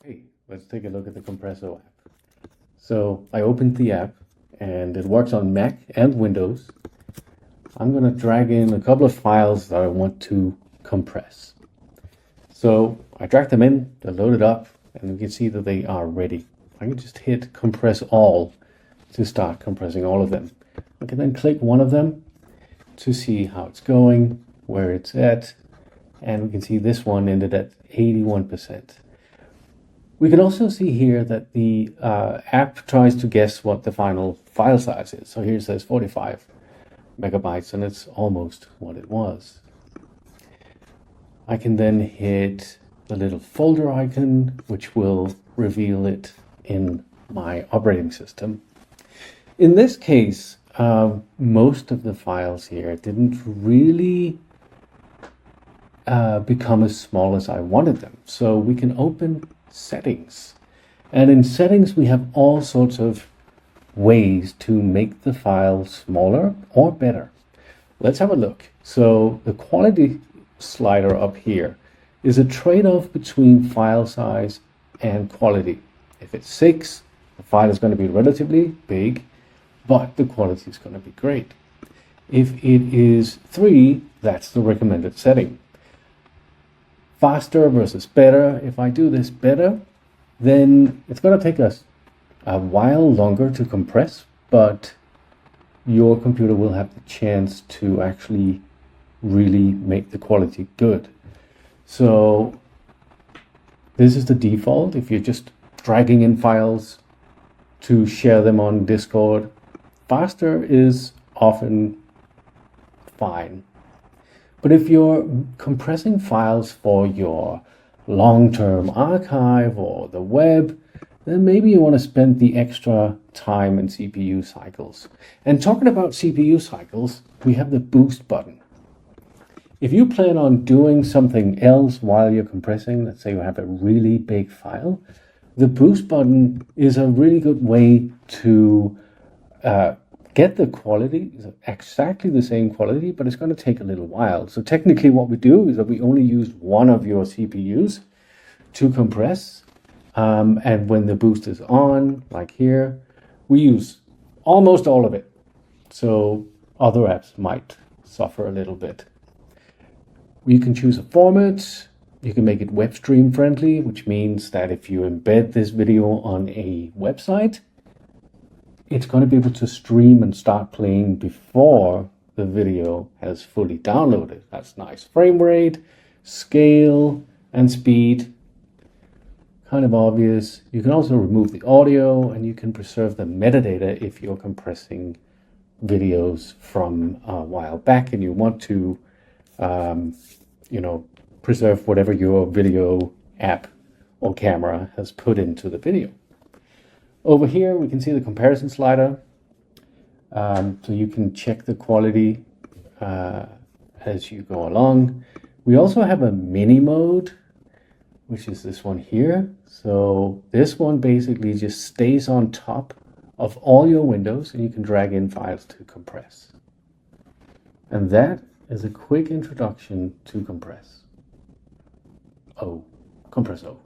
Hey, let's take a look at the Compresso app. So I opened the app and it works on Mac and Windows. I'm going to drag in a couple of files that I want to compress. So I drag them in, they're loaded up, and you can see that they are ready. I can just hit compress all to start compressing all of them. I can then click one of them to see how it's going, where it's at, and we can see this one ended at 81%. We can also see here that the app tries to guess what the final file size is. So here it says 45 megabytes, and it's almost what it was. I can then hit the little folder icon, which will reveal it in my operating system. In this case, most of the files here didn't really become as small as I wanted them. So we can open settings. And in settings, we have all sorts of ways to make the file smaller or better. Let's have a look. So the quality slider up here is a trade-off between file size and quality. If it's 6, the file is going to be relatively big, but the quality is going to be great. If it is 3, that's the recommended setting. Faster versus better. If I do this better, then it's going to take us a while longer to compress, but your computer will have the chance to actually really make the quality good. So this is the default. If you're just dragging in files to share them on Discord, faster is often fine. But if you're compressing files for your long-term archive or the web, then maybe you want to spend the extra time in CPU cycles. And talking about CPU cycles, we have the boost button. If you plan on doing something else while you're compressing, let's say you have a really big file, the boost button is a really good way to get the quality, exactly the same quality, but it's going to take a little while. So technically what we do is that we only use one of your CPUs to compress. And when the boost is on, like here, we use almost all of it. So other apps might suffer a little bit. You can choose a format. You can make it web stream friendly, which means that if you embed this video on a website, it's going to be able to stream and start playing before the video has fully downloaded. That's nice. Frame rate, scale, and speed. Kind of obvious. You can also remove the audio, and you can preserve the metadata if you're compressing videos from a while back and you want to, preserve whatever your video app or camera has put into the video. Over here, we can see the comparison slider. So you can check the quality as you go along. We also have a mini mode, which is this one here. So this one basically just stays on top of all your windows, and you can drag in files to compress. And that is a quick introduction to Compresso.